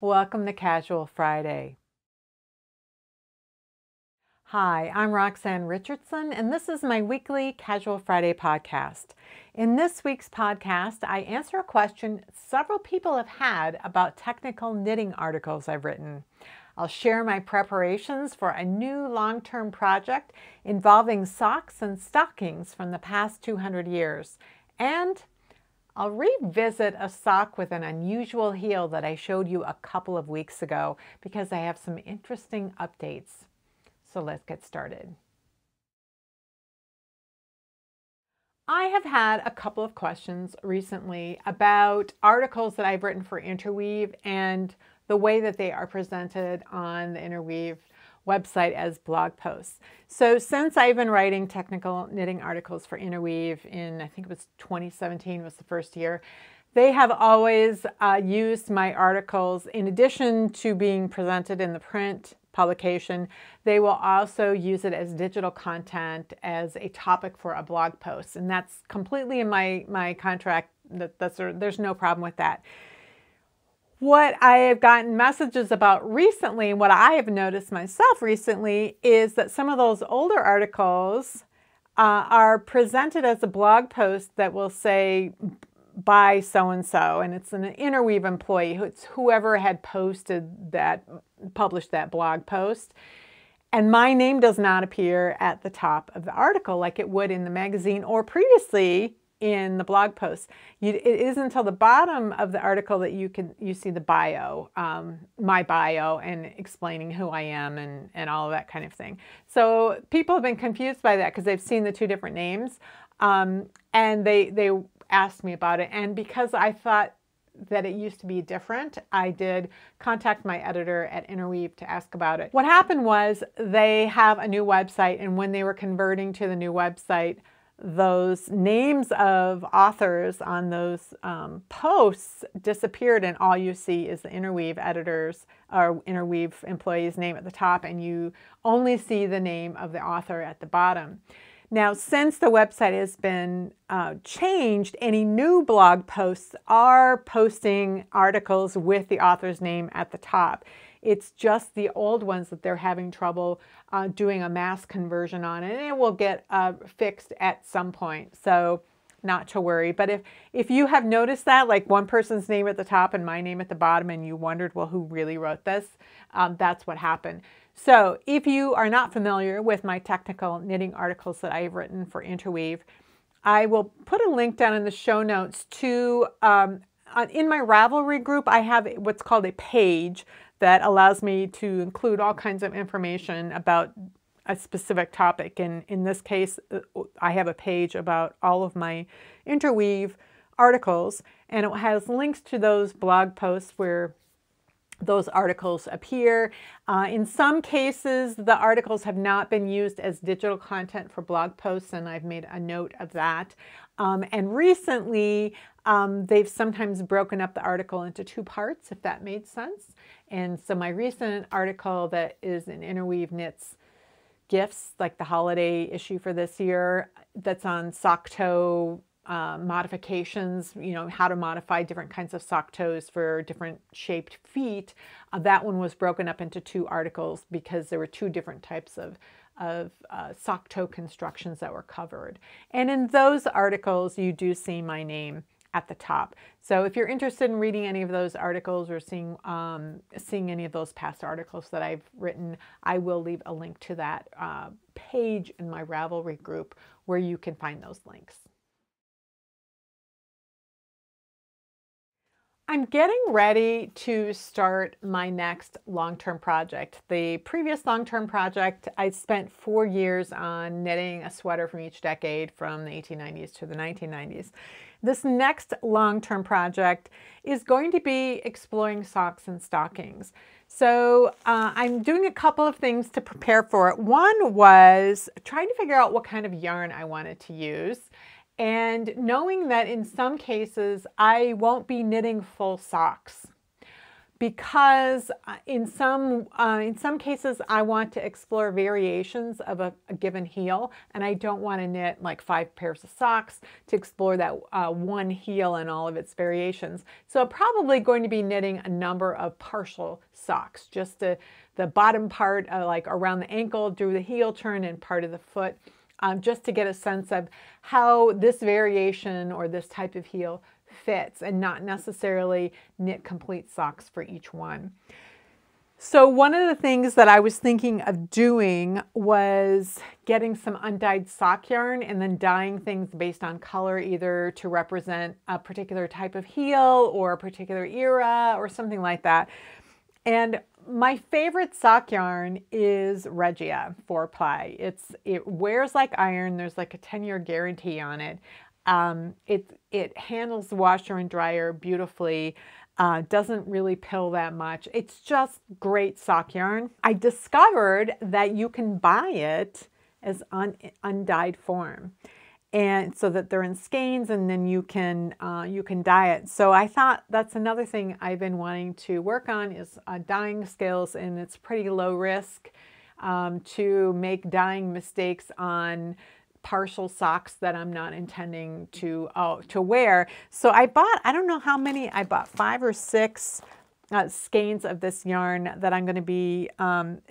Welcome to Casual Friday. Hi, I'm Roxanne Richardson, and this is my weekly Casual Friday podcast. In this week's podcast, I answer a question several people have had about technical knitting articles I've written. I'll share my preparations for a new long-term project involving socks and stockings from the past 200 years. And I'll revisit a sock with an unusual heel that I showed you a couple of weeks ago because I have some interesting updates. So let's get started. I have had a couple of questions recently about articles that I've written for INTERWEAVE and the way that they are presented on the INTERWEAVE website as blog posts. So since I've been writing technical knitting articles for INTERWEAVE in, I think it was 2017 was the first year, they have always used my articles in addition to being presented in the print publication. They will also use it as digital content as a topic for a blog post. And that's completely in my contract. There's no problem with that. What I have gotten messages about recently, and what I have noticed myself recently, is that some of those older articles are presented as a blog post that will say, by so-and-so, and it's an INTERWEAVE employee. It's whoever had published that blog post. And my name does not appear at the top of the article like it would in the magazine or previously in the blog post. It isn't until the bottom of the article that you see the bio, my bio, and explaining who I am and all of that kind of thing. So people have been confused by that because they've seen the two different names, and they asked me about it. And because I thought that it used to be different, I did contact my editor at INTERWEAVE to ask about it. What happened was they have a new website, and when they were converting to the new website, those names of authors on those posts disappeared, and all you see is the INTERWEAVE editors or INTERWEAVE employee's name at the top, and you only see the name of the author at the bottom. Now, since the website has been changed, any new blog posts are posting articles with the author's name at the top. It's just the old ones that they're having trouble doing a mass conversion on, and it will get fixed at some point. So not to worry. But if you have noticed that, like one person's name at the top and my name at the bottom, and you wondered, well, who really wrote this? That's what happened. So if you are not familiar with my technical knitting articles that I've written for INTERWEAVE, I will put a link down in the show notes to, in my Ravelry group, I have what's called a page that allows me to include all kinds of information about a specific topic. And in this case, I have a page about all of my INTERWEAVE articles, and it has links to those blog posts where those articles appear. In some cases, the articles have not been used as digital content for blog posts, and I've made a note of that. And recently, they've sometimes broken up the article into two parts, if that made sense. And so my recent article that is in INTERWEAVE Knits Gifts, like the holiday issue for this year, that's on sock toe modifications, you know, how to modify different kinds of sock toes for different shaped feet. That one was broken up into two articles because there were two different types of sock toe constructions that were covered. And in those articles, you do see my name at the top. So if you're interested in reading any of those articles or seeing any of those past articles that I've written, I will leave a link to that page in my Ravelry group where you can find those links. I'm getting ready to start my next long-term project. The previous long-term project, I spent 4 years on knitting a sweater from each decade from the 1890s to the 1990s. This next long-term project is going to be exploring socks and stockings. So I'm doing a couple of things to prepare for it. One was trying to figure out what kind of yarn I wanted to use, and knowing that in some cases I won't be knitting full socks. because in some cases I want to explore variations of a given heel, and I don't want to knit like 5 pairs of socks to explore that one heel and all of its variations. So I'm probably going to be knitting a number of partial socks, just the bottom part like around the ankle, do the heel turn, and part of the foot, just to get a sense of how this variation or this type of heel fits, and not necessarily knit complete socks for each one. So one of the things that I was thinking of doing was getting some undyed sock yarn and then dyeing things based on color, either to represent a particular type of heel or a particular era or something like that. And my favorite sock yarn is Regia 4-ply. It wears like iron. There's like a 10-year guarantee on it. It handles the washer and dryer beautifully, doesn't really pill that much. It's just great sock yarn. I discovered that you can buy it as undyed form, and so that they're in skeins, and then you can dye it. So I thought that's another thing I've been wanting to work on is dyeing skills, and it's pretty low risk to make dyeing mistakes on partial socks that I'm not intending to wear. So I bought, I don't know how many, I bought 5 or 6 skeins of this yarn that I'm going to be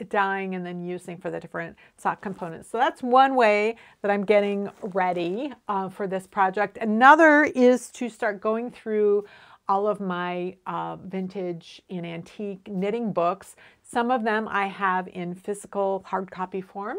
dyeing and then using for the different sock components. So that's one way that I'm getting ready for this project. Another is to start going through all of my vintage and antique knitting books. Some of them I have in physical hard copy form,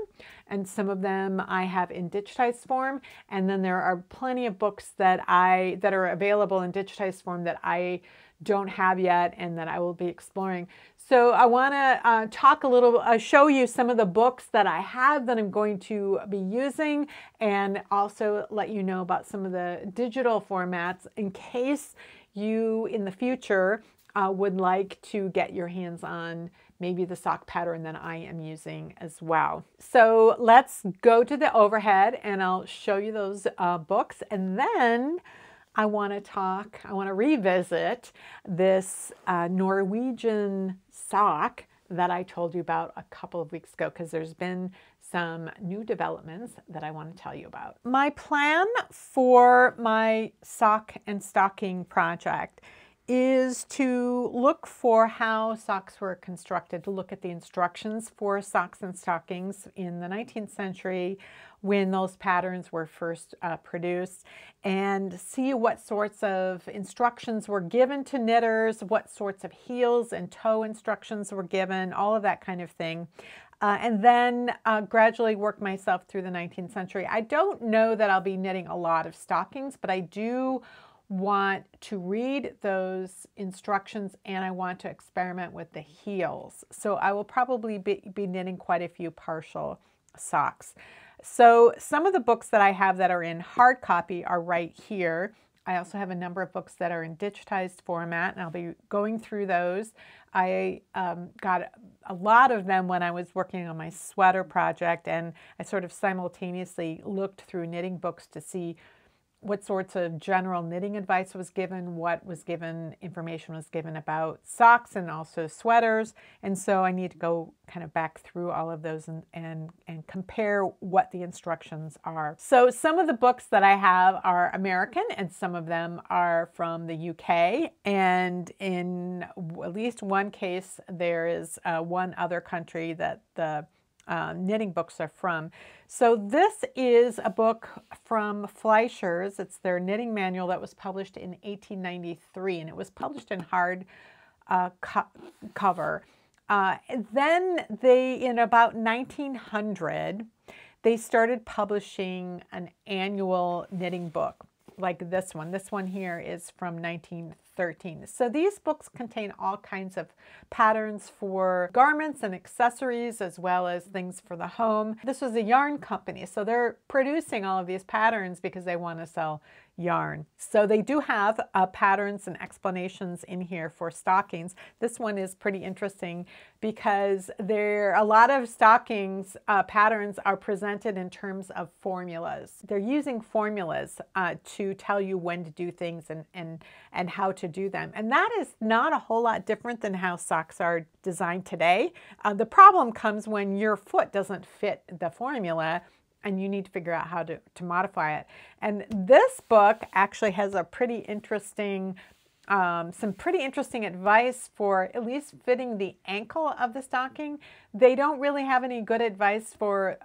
and some of them I have in digitized form. And then there are plenty of books that are available in digitized form that I don't have yet and that I will be exploring. So I want to talk a little, show you some of the books that I have that I'm going to be using, and also let you know about some of the digital formats in case you in the future would like to get your hands on maybe the sock pattern that I am using as well. So let's go to the overhead and I'll show you those books, and then I want to revisit this Norwegian sock that I told you about a couple of weeks ago, because there's been some new developments that I want to tell you about. My plan for my sock and stocking project is to look for how socks were constructed, to look at the instructions for socks and stockings in the 19th century when those patterns were first produced, and see what sorts of instructions were given to knitters, what sorts of heels and toe instructions were given, all of that kind of thing. And then gradually work myself through the 19th century. I don't know that I'll be knitting a lot of stockings, but I do want to read those instructions, and I want to experiment with the heels. So I will probably be knitting quite a few partial socks. So some of the books that I have that are in hard copy are right here. I also have a number of books that are in digitized format, and I'll be going through those. I got a lot of them when I was working on my sweater project, and I sort of simultaneously looked through knitting books to see what sorts of general knitting advice was given, what was given, information was given about socks and also sweaters. And so I need to go kind of back through all of those and compare what the instructions are. So some of the books that I have are American, and some of them are from the UK. And in at least one case, there is one other country that the knitting books are from. So this is a book from Fleischer's. It's their knitting manual that was published in 1893, and it was published in hard cover. Then in about 1900, they started publishing an annual knitting book like this one. This one here is from 1913. So these books contain all kinds of patterns for garments and accessories, as well as things for the home. This was a yarn company, so they're producing all of these patterns because they want to sell yarn. So they do have patterns and explanations in here for stockings. This one is pretty interesting because a lot of stockings patterns are presented in terms of formulas. They're using formulas to tell you when to do things and how to do them. And that is not a whole lot different than how socks are designed today. The problem comes when your foot doesn't fit the formula and you need to figure out how to modify it. And this book actually has a pretty interesting, some pretty interesting advice for at least fitting the ankle of the stocking. They don't really have any good advice for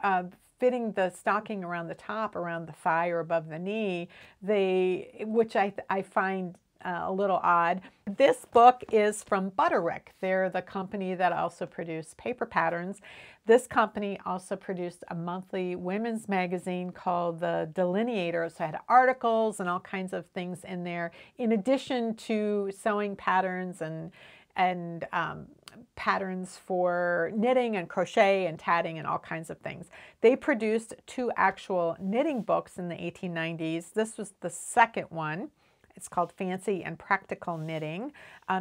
fitting the stocking around the top, around the thigh or above the knee, which I find a little odd. This book is from Butterick. They're the company that also produced paper patterns. This company also produced a monthly women's magazine called The Delineator. So it had articles and all kinds of things in there, in addition to sewing patterns and patterns for knitting and crochet and tatting and all kinds of things. They produced 2 actual knitting books in the 1890s. This was the second one. It's called Fancy and Practical Knitting.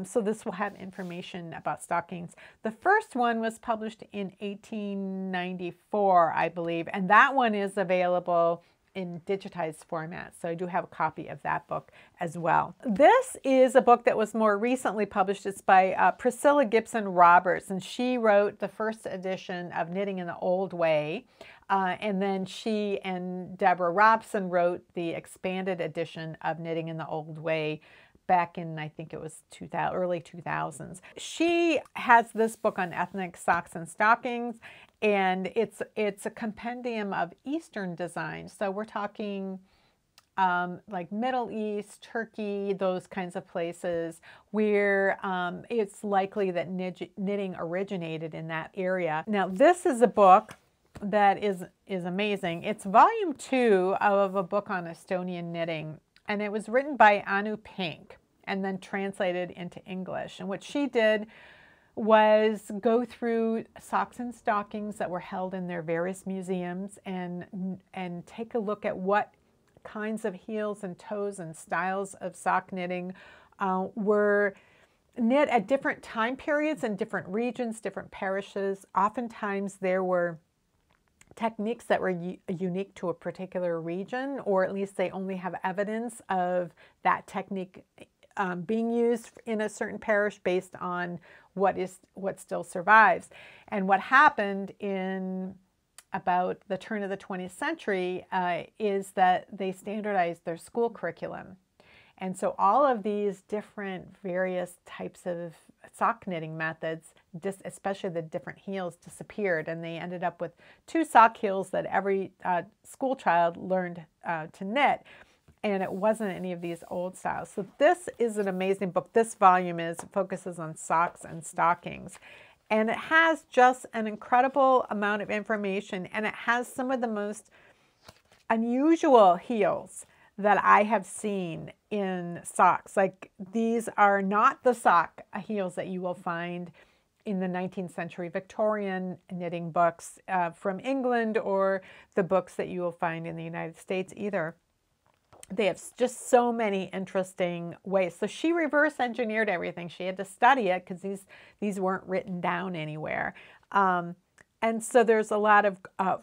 So this will have information about stockings. The first one was published in 1894, I believe, and that one is available in digitized format. So I do have a copy of that book as well. This is a book that was more recently published. It's by Priscilla Gibson Roberts, and she wrote the first edition of Knitting in the Old Way. And then she and Deborah Robson wrote the expanded edition of Knitting in the Old Way back in, I think it was early 2000s. She has this book on ethnic socks and stockings, and it's a compendium of Eastern designs. So we're talking like Middle East, Turkey, those kinds of places where it's likely that knitting originated in that area. Now, this is a book that is amazing. It's volume 2 of a book on Estonian knitting, and it was written by Anu Pink and then translated into English. And what she did was go through socks and stockings that were held in their various museums and take a look at what kinds of heels and toes and styles of sock knitting were knit at different time periods in different regions, different parishes. Oftentimes there were techniques that were unique to a particular region, or at least they only have evidence of that technique being used in a certain parish based on what still survives. And what happened in about the turn of the 20th century is that they standardized their school curriculum. And so all of these different various types of sock knitting methods, especially the different heels, disappeared, and they ended up with 2 sock heels that every school child learned to knit, and it wasn't any of these old styles. So this is an amazing book. This volume focuses on socks and stockings, and it has just an incredible amount of information, and it has some of the most unusual heels that I have seen in socks. Like, these are not the sock heels that you will find in the 19th century Victorian knitting books from England, or the books that you will find in the United States either. They have just so many interesting ways. So she reverse engineered everything. She had to study it because these weren't written down anywhere. And so there's a lot of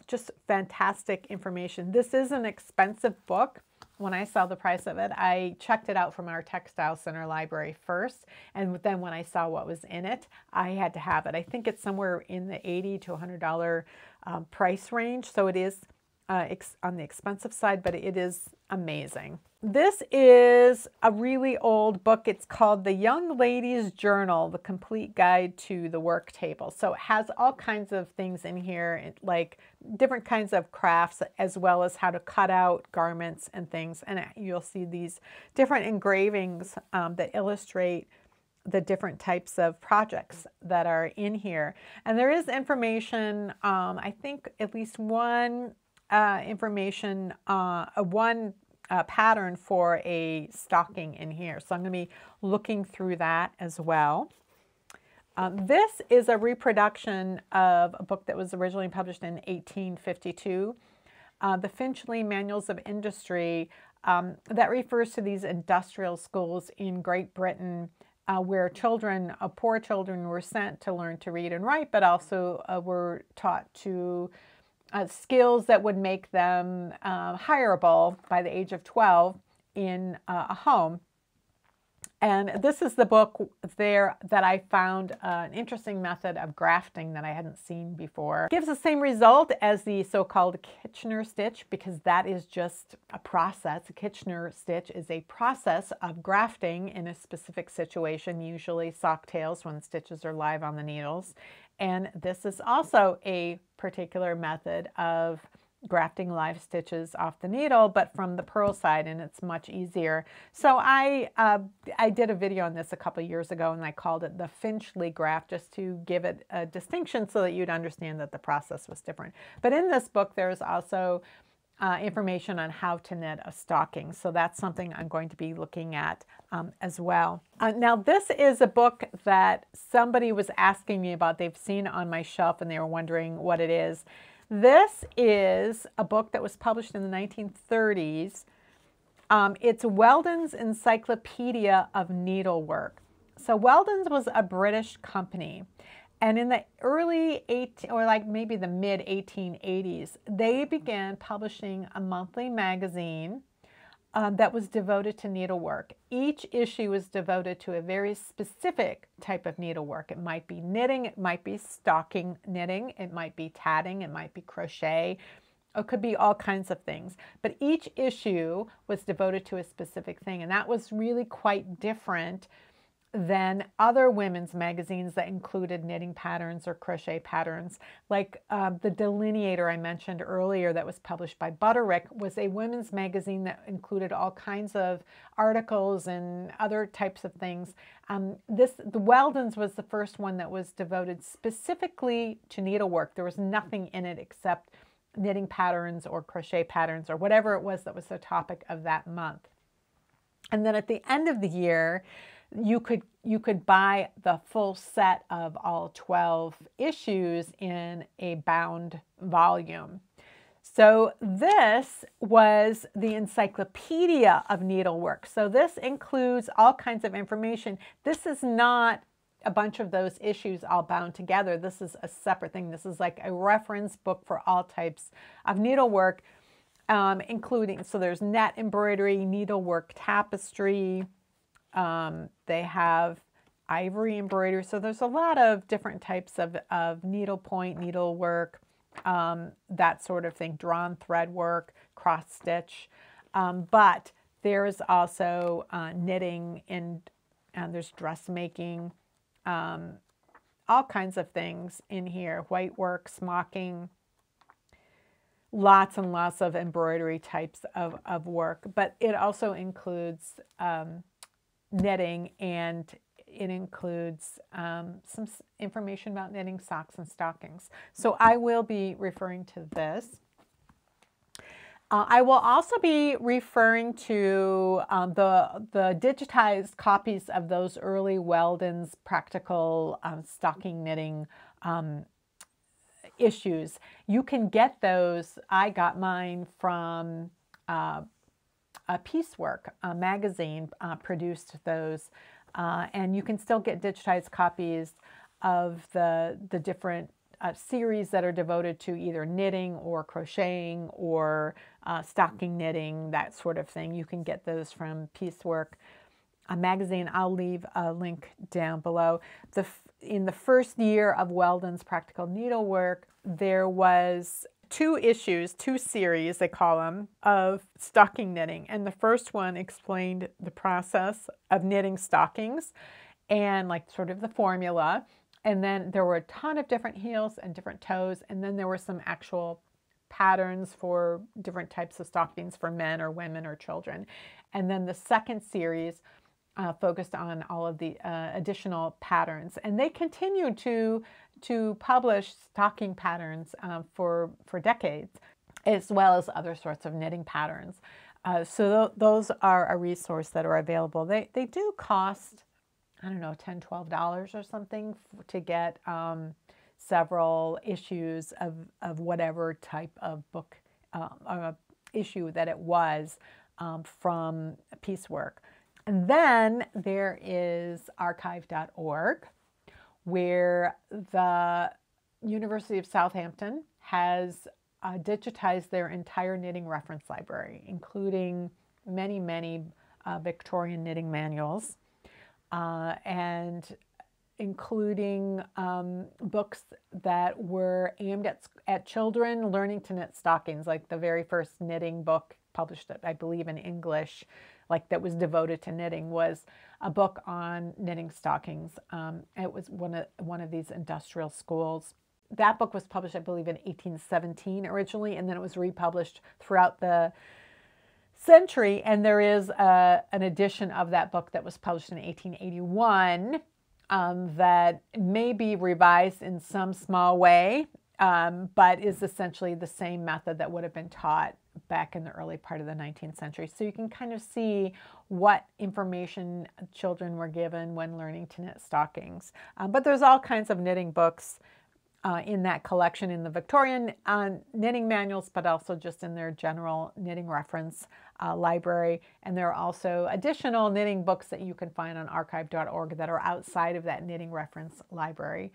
just fantastic information. This is an expensive book. When I saw the price of it, I checked it out from our textile center library first, and then when I saw what was in it, I had to have it. I think it's somewhere in the $80 to $100 price range, so it is on the expensive side, but it is amazing. This is a really old book. It's called The Young Lady's Journal, The Complete Guide to the Work Table. So it has all kinds of things in here, like different kinds of crafts, as well as how to cut out garments and things. And you'll see these different engravings that illustrate the different types of projects that are in here. And there is information, I think at least one pattern for a stocking in here. So I'm going to be looking through that as well. This is a reproduction of a book that was originally published in 1852. The Finchley Manuals of Industry That refers to these industrial schools in Great Britain where children, poor children, were sent to learn to read and write, but also were taught to skills that would make them hireable by the age of 12 in a home. And this is the book there that I found an interesting method of grafting that I hadn't seen before. It gives the same result as the so-called Kitchener stitch because that is just a process. A Kitchener stitch is a process of grafting in a specific situation, usually sock tails when stitches are live on the needles. And this is also a particular method of grafting live stitches off the needle, but from the purl side, and it's much easier. So I did a video on this a couple years ago, and I called it the Finchley graft just to give it a distinction so that you'd understand that the process was different. But in this book, there's also information on how to knit a stocking. So that's something I'm going to be looking at as well. Now, this is a book that somebody was asking me about. They've seen it on my shelf, and they were wondering what it is. This is a book that was published in the 1930s. It's Weldon's Encyclopedia of Needlework. So Weldon's was a British company. And in the early maybe the mid 1880s, they began publishing a monthly magazine that was devoted to needlework. Each issue was devoted to a very specific type of needlework. It might be knitting, it might be stocking knitting, it might be tatting, it might be crochet. It could be all kinds of things. But each issue was devoted to a specific thing, and that was really quite different than other women's magazines that included knitting patterns or crochet patterns. Like the Delineator I mentioned earlier that was published by Butterick was a women's magazine that included all kinds of articles and other types of things. The Weldon's was the first one that was devoted specifically to needlework. There was nothing in it except knitting patterns or crochet patterns or whatever it was that was the topic of that month. And then at the end of the year, you could buy the full set of all 12 issues in a bound volume. So this was the Encyclopedia of Needlework. So this includes all kinds of information. This is not a bunch of those issues all bound together. This is a separate thing. This is like a reference book for all types of needlework, including, so there's net embroidery, needlework tapestry, they have ivory embroidery. So there's a lot of different types of needlepoint, needlework, that sort of thing, drawn thread work, cross stitch. But there's also knitting and there's dressmaking, all kinds of things in here, white work, smocking, lots and lots of embroidery types of work. But it also includes knitting, and it includes some information about knitting socks and stockings. So I will be referring to this. I will also be referring to the digitized copies of those early Weldon's practical stocking knitting issues. You can get those. I got mine from Piecework magazine produced those, and you can still get digitized copies of the different series that are devoted to either knitting or crocheting or stocking knitting, that sort of thing. You can get those from Piecework magazine. I'll leave a link down below. In the first year of Weldon's Practical Needlework, there was 2 issues, 2 series, they call them, of stocking knitting. And the first one explained the process of knitting stockings and like sort of the formula. And then there were a ton of different heels and different toes. And then there were some actual patterns for different types of stockings for men or women or children. And then the second series focused on all of the additional patterns. And they continued to publish stocking patterns for decades, as well as other sorts of knitting patterns. So those are a resource that are available. They do cost, I don't know, $10, $12 or something to get several issues of whatever type of book issue that it was. from Piecework. And then there is archive.org, where the University of Southampton has digitized their entire knitting reference library, including many Victorian knitting manuals, and including books that were aimed at children learning to knit stockings, like the very first knitting book published, I believe, in English, like that was devoted to knitting, was a book on knitting stockings. It was one of these industrial schools. That book was published, I believe, in 1817 originally, and then it was republished throughout the century. And there is an edition of that book that was published in 1881 that may be revised in some small way, but is essentially the same method that would have been taught back in the early part of the 19th century. So you can kind of see what information children were given when learning to knit stockings. But there's all kinds of knitting books in that collection, in the Victorian knitting manuals, but also just in their general knitting reference library. And there are also additional knitting books that you can find on archive.org that are outside of that knitting reference library.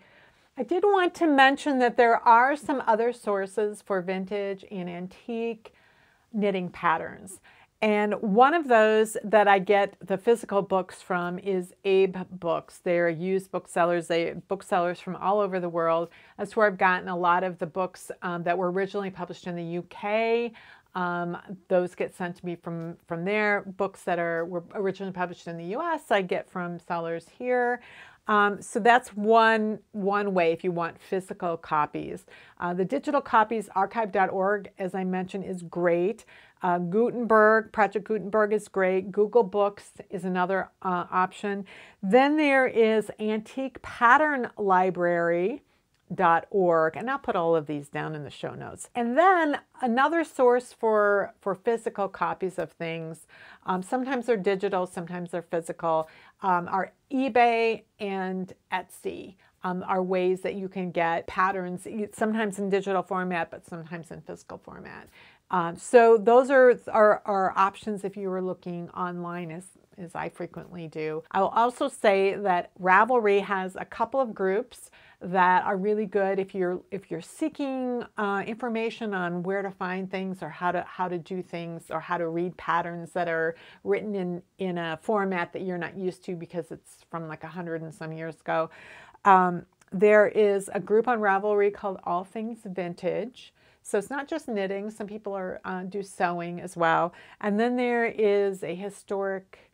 I did want to mention that there are some other sources for vintage and antique knitting patterns. And one of those that I get the physical books from is Abe Books. They're used booksellers. Booksellers from all over the world. That's where I've gotten a lot of the books that were originally published in the UK. Those get sent to me from there. Books that were originally published in the US, I get from sellers here. So that's one way if you want physical copies. The digital copies, archive.org, as I mentioned, is great. Project Gutenberg is great. Google Books is another option. Then there is Antique Pattern Library.org, and I'll put all of these down in the show notes. And then another source for physical copies of things, sometimes they're digital, sometimes they're physical, are eBay and Etsy. Are ways that you can get patterns, sometimes in digital format, but sometimes in physical format. So those are options if you were looking online, as I frequently do. I will also say that Ravelry has a couple of groups that are really good if you're seeking information on where to find things, or how to do things, or how to read patterns that are written in a format that you're not used to because it's from like 100 and some years ago. There is a group on Ravelry called All Things Vintage. So it's not just knitting. Some people do sewing as well. And then there is a historic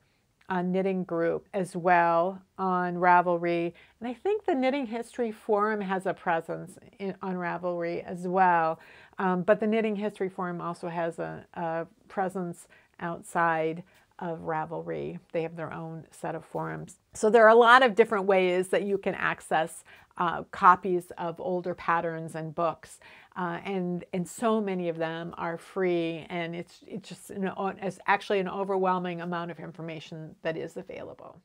knitting group as well on Ravelry. And I think the Knitting History Forum has a presence on Ravelry as well. But the Knitting History Forum also has a presence outside of Ravelry. They have their own set of forums. So there are a lot of different ways that you can access copies of older patterns and books. And so many of them are free, and it's actually an overwhelming amount of information that is available.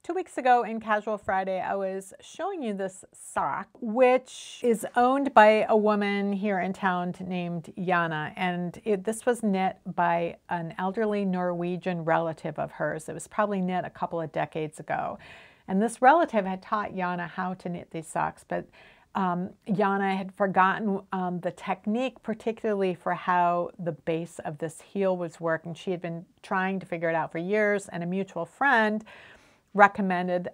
2 weeks ago in Casual Friday, I was showing you this sock, which is owned by a woman here in town named Jana, and this was knit by an elderly Norwegian relative of hers. It was probably knit a couple of decades ago. And this relative had taught Jana how to knit these socks, but Jana had forgotten the technique, particularly for how the base of this heel was working. She had been trying to figure it out for years, and a mutual friend recommended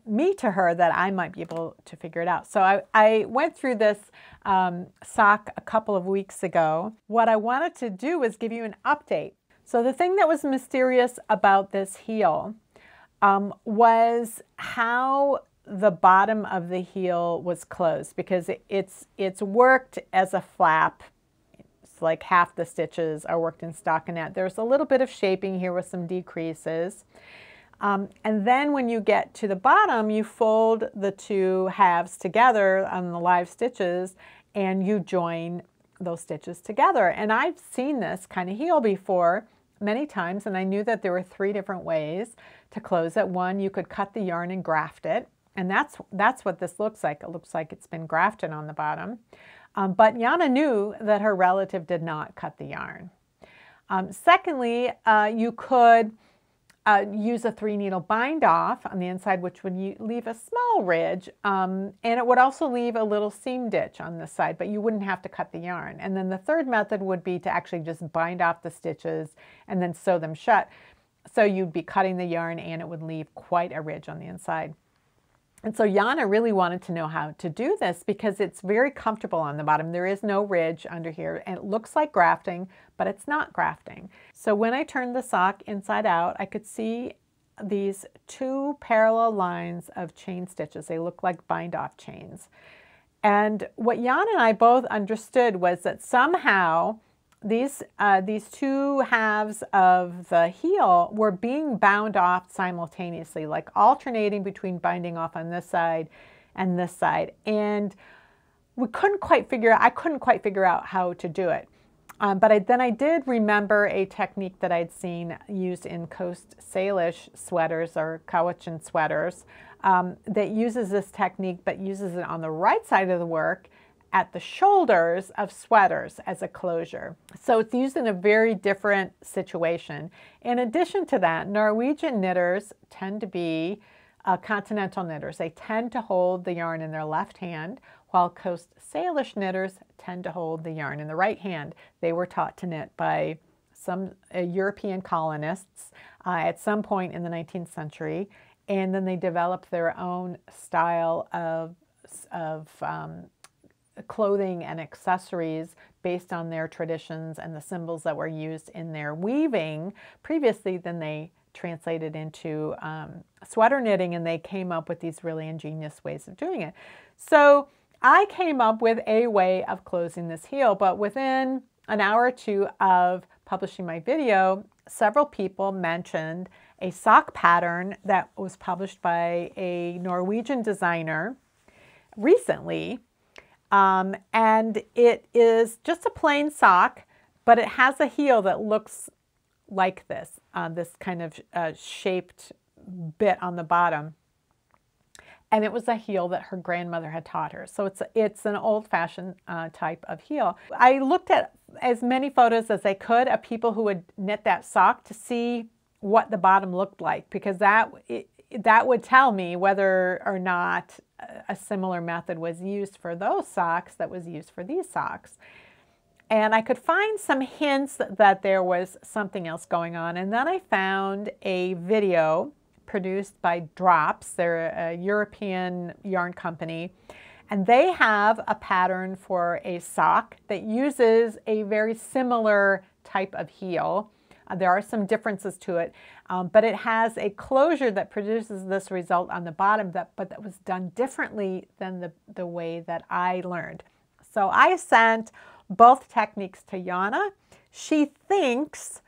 me to her that I might be able to figure it out. So I went through this sock a couple of weeks ago. What I wanted to do was give you an update. So the thing that was mysterious about this heel was how the bottom of the heel was closed, because it's worked as a flap. It's like half the stitches are worked in stockinette. There's a little bit of shaping here with some decreases. And then when you get to the bottom, you fold the two halves together on the live stitches, and you join those stitches together. And I've seen this kind of heel before many times, and I knew that there were 3 different ways to close it. One, you could cut the yarn and graft it, And that's what this looks like. It looks like it's been grafted on the bottom. But Jana knew that her relative did not cut the yarn. Secondly, you could use a 3-needle bind off on the inside, which would leave a small ridge, and it would also leave a little seam ditch on this side, but you wouldn't have to cut the yarn. And then the third method would be to actually just bind off the stitches and then sew them shut. So you'd be cutting the yarn and it would leave quite a ridge on the inside. And so Jana really wanted to know how to do this because it's very comfortable on the bottom. There is no ridge under here, and it looks like grafting, but it's not grafting. So when I turned the sock inside out, I could see these 2 parallel lines of chain stitches. They look like bind-off chains. And what Jana and I both understood was that somehow these 2 halves of the heel were being bound off simultaneously, like alternating between binding off on this side and this side. And I couldn't quite figure out how to do it. But then I did remember a technique that I'd seen used in Coast Salish sweaters or Cowichan sweaters that uses this technique, but uses it on the right side of the work at the shoulders of sweaters as a closure. So it's used in a very different situation. In addition to that, Norwegian knitters tend to be continental knitters. They tend to hold the yarn in their left hand, while Coast Salish knitters tend to hold the yarn in the right hand. They were taught to knit by some European colonists at some point in the 19th century, and then they developed their own style of clothing and accessories based on their traditions and the symbols that were used in their weaving previously. Then they translated into sweater knitting, and they came up with these really ingenious ways of doing it. So I came up with a way of closing this heel, but within an hour or 2 of publishing my video, several people mentioned a sock pattern that was published by a Norwegian designer recently. And it is just a plain sock, but it has a heel that looks like this, this kind of shaped bit on the bottom. And it was a heel that her grandmother had taught her. So it's an old-fashioned type of heel. I looked at as many photos as I could of people who would knit that sock to see what the bottom looked like, because that would tell me whether or not a similar method was used for those socks that was used for these socks. And I could find some hints that there was something else going on. And then I found a video produced by Drops. They're a European yarn company. And they have a pattern for a sock that uses a very similar type of heel. There are some differences to it, but it has a closure that produces this result on the bottom, but that was done differently than the way that I learned. So I sent both techniques to Jana. She thinks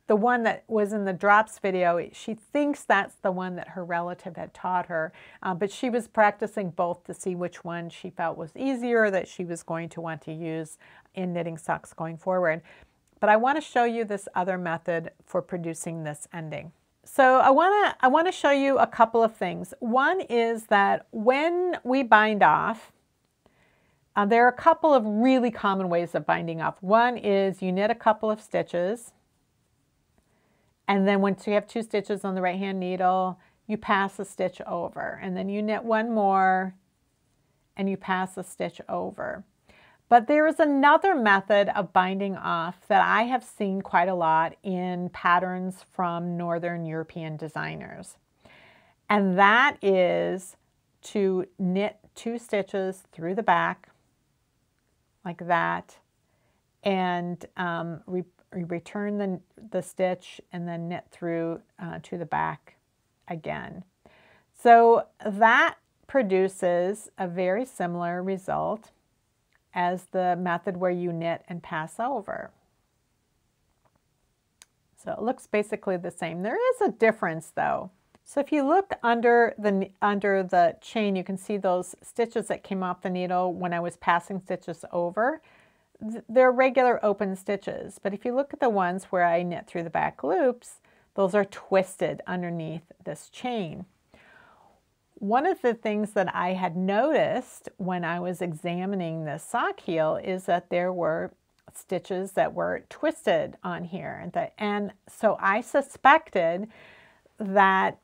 the one that was in the Drops video, she thinks that's the one that her relative had taught her, but she was practicing both to see which one she felt was easier, that she was going to want to use in knitting socks going forward. But I want to show you this other method for producing this ending. So I want to show you a couple of things. One is that when we bind off, there are a couple of really common ways of binding off. One is you knit a couple of stitches, and then once you have 2 stitches on the right hand needle, you pass a stitch over, and then you knit one more and you pass a stitch over. But there is another method of binding off that I have seen quite a lot in patterns from Northern European designers. And that is to knit 2 stitches through the back like that, and return the stitch and then knit through to the back again. So that produces a very similar result as the method where you knit and pass over. So it looks basically the same. There is a difference though. So if you look under the chain, you can see those stitches that came off the needle when I was passing stitches over. They're regular open stitches, but if you look at the ones where I knit through the back loops, those are twisted underneath this chain. One of the things that I had noticed when I was examining the sock heel is that there were stitches that were twisted on here. And so I suspected that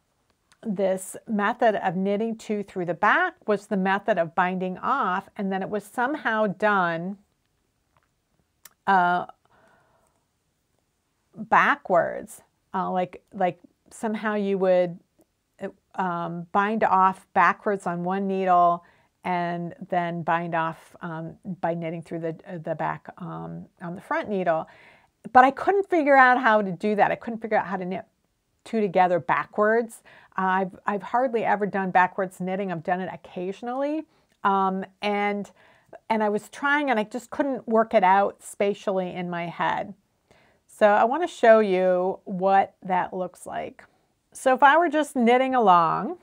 this method of knitting two through the back was the method of binding off, and then it was somehow done backwards, like somehow you would bind off backwards on one needle and then bind off by knitting through the back on the front needle. But I couldn't figure out how to do that. I couldn't figure out how to knit two together backwards. I've hardly ever done backwards knitting. I've done it occasionally. And I was trying and I just couldn't work it out spatially in my head. So I want to show you what that looks like. So if I were just knitting along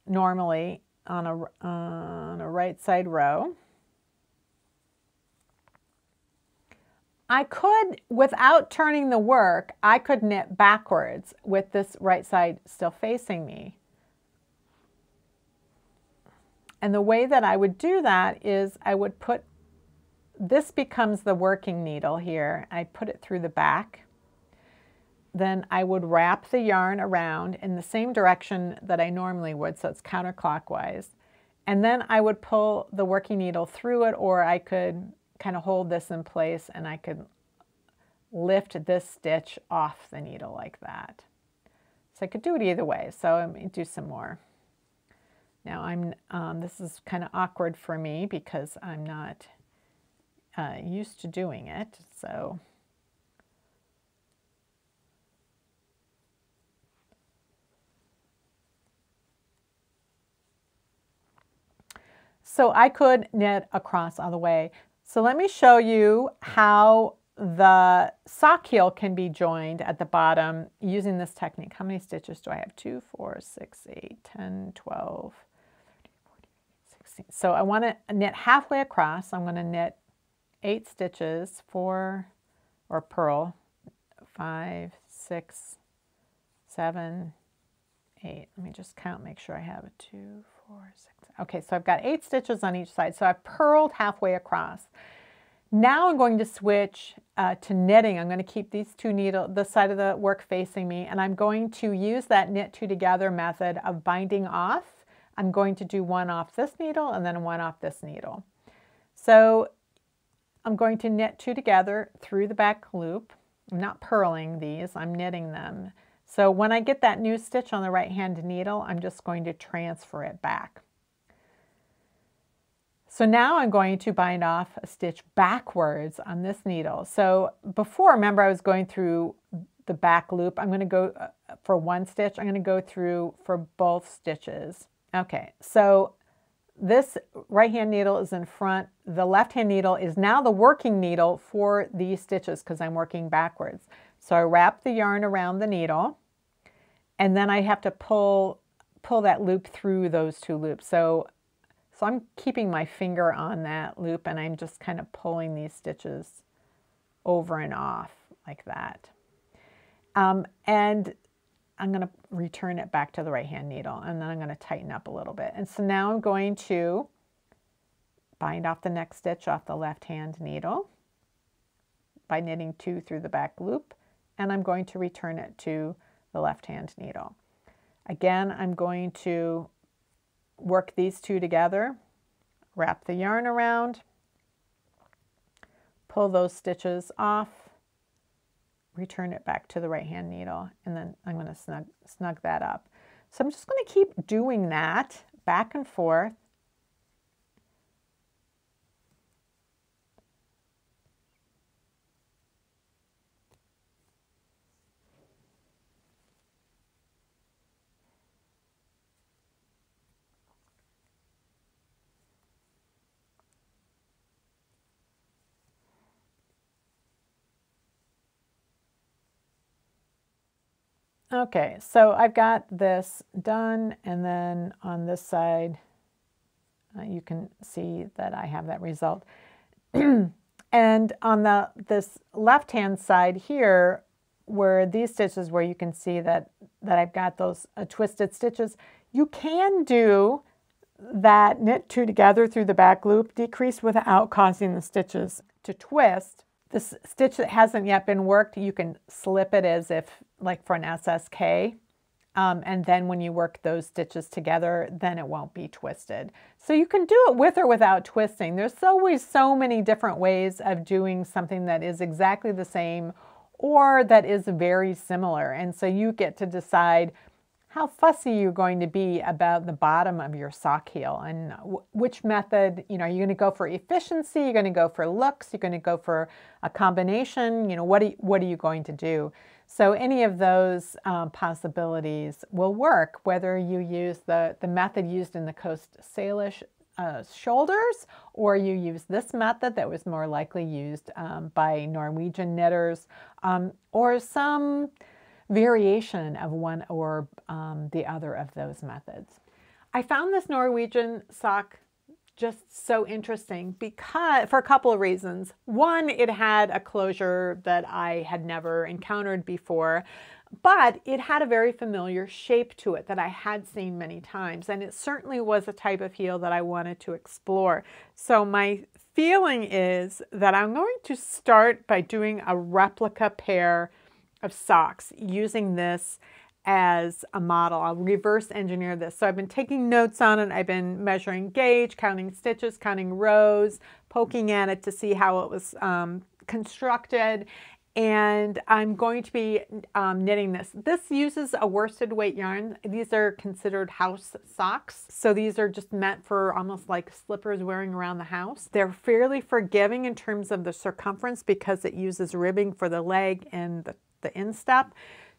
normally on a right side row, I could, without turning the work, I could knit backwards with this right side still facing me. And the way that I would do that is I would put, this becomes the working needle here. I put it through the back. Then I would wrap the yarn around in the same direction that I normally would, so it's counterclockwise. And then I would pull the working needle through it, or I could kind of hold this in place and I could lift this stitch off the needle like that. So I could do it either way. So let me do some more. Now this is kind of awkward for me because I'm not used to doing it. So I could knit across all the way. So let me show you how the sock heel can be joined at the bottom using this technique. How many stitches do I have? 2, 4, 6, 8, 10, 12, 13, 14, 16. So I want to knit halfway across. I'm going to knit 8 stitches, 4, or purl, 5, 6, 7, 8. Let me just count, make sure I have a 2, 4, 6. Okay, so I've got 8 stitches on each side. So I've purled halfway across. Now I'm going to switch to knitting. I'm going to keep these two needles, the side of the work facing me, and I'm going to use that knit two together method of binding off. I'm going to do one off this needle and then one off this needle. So I'm going to knit two together through the back loop. I'm not purling these, I'm knitting them. So when I get that new stitch on the right hand needle, I'm just going to transfer it back. So now I'm going to bind off a stitch backwards on this needle. So before, remember I was going through the back loop. I'm going to go for one stitch. I'm going to go through for both stitches. Okay, so this right hand needle is in front. The left hand needle is now the working needle for these stitches because I'm working backwards. So I wrap the yarn around the needle and then I have to pull that loop through those two loops. So I'm keeping my finger on that loop and I'm just kind of pulling these stitches over and off like that. And I'm going to return it back to the right hand needle and then I'm going to tighten up a little bit. And so now I'm going to bind off the next stitch off the left hand needle by knitting 2 through the back loop, and I'm going to return it to the left hand needle. Again, I'm going to work these two together, wrap the yarn around, pull those stitches off, return it back to the right hand needle, and then I'm going to snug that up. So I'm just going to keep doing that back and forth. Okay, so I've got this done, and then on this side, you can see that I have that result. And on this left-hand side here, where these stitches, where you can see that I've got those twisted stitches, you can do that knit two together through the back loop decrease without causing the stitches to twist. This stitch that hasn't yet been worked, you can slip it as if like for an SSK. And then when you work those stitches together, then it won't be twisted. So you can do it with or without twisting. There's always so many different ways of doing something that is exactly the same or that is very similar. And so you get to decide how fussy you're going to be about the bottom of your sock heel and which method, are you going to go for efficiency? You're going to go for looks? You're going to go for a combination? What are you going to do? So any of those possibilities will work, whether you use the method used in the Coast Salish shoulders, or you use this method that was more likely used by Norwegian knitters, or some variation of one or the other of those methods. I found this Norwegian sock just so interesting because for a couple of reasons. One, it had a closure that I had never encountered before, but it had a very familiar shape to it that I had seen many times, and it certainly was a type of heel that I wanted to explore. So my feeling is that I'm going to start by doing a replica pair of socks using this as a model. I'll reverse engineer this. So I've been taking notes on it. I've been measuring gauge, counting stitches, counting rows, poking at it to see how it was constructed. And I'm going to be knitting this. This uses a worsted weight yarn. These are considered house socks. So these are just meant for almost like slippers wearing around the house. They're fairly forgiving in terms of the circumference because it uses ribbing for the leg and the instep.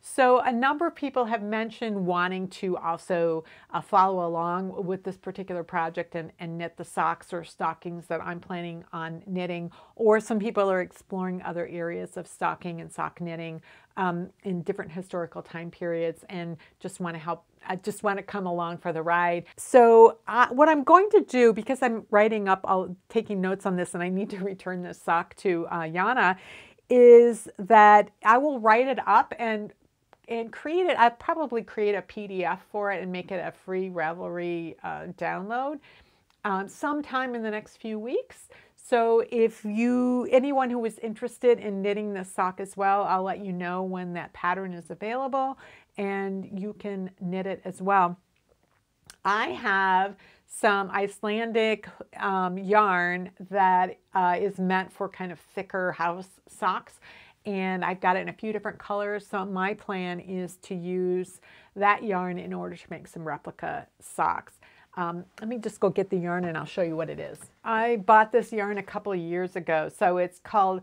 So a number of people have mentioned wanting to also follow along with this particular project and knit the socks or stockings that I'm planning on knitting, or some people are exploring other areas of stocking and sock knitting in different historical time periods and just want to help. I just want to come along for the ride. So what I'm going to do, because I'm writing up, taking notes on this and I need to return this sock to Jana, is that I will write it up and create it. I'll probably create a PDF for it and make it a free Ravelry download sometime in the next few weeks. So if anyone who is interested in knitting this sock as well, I'll let you know when that pattern is available and you can knit it as well. I have some Icelandic yarn that is meant for kind of thicker house socks, and I've got it in a few different colors. So my plan is to use that yarn in order to make some replica socks. Let me just go get the yarn and I'll show you what it is. I bought this yarn a couple of years ago. So it's called,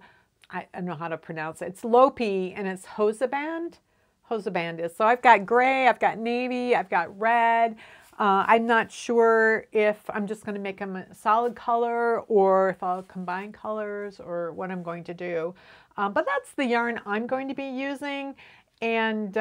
I don't know how to pronounce it. It's Lopi and it's Hoseband. Hoseband is. So I've got gray, I've got navy, I've got red. I'm not sure if I'm just going to make them a solid color or if I'll combine colors or what I'm going to do. But that's the yarn I'm going to be using. And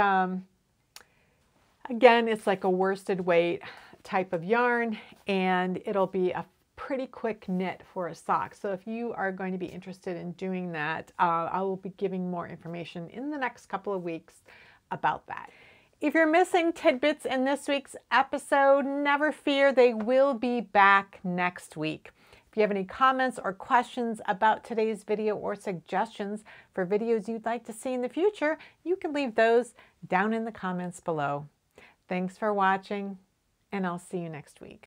again, it's like a worsted weight type of yarn, and it'll be a pretty quick knit for a sock. So if you are going to be interested in doing that, I will be giving more information in the next couple of weeks about that. If you're missing tidbits in this week's episode, never fear, they will be back next week. If you have any comments or questions about today's video or suggestions for videos you'd like to see in the future, you can leave those down in the comments below. Thanks for watching, and I'll see you next week.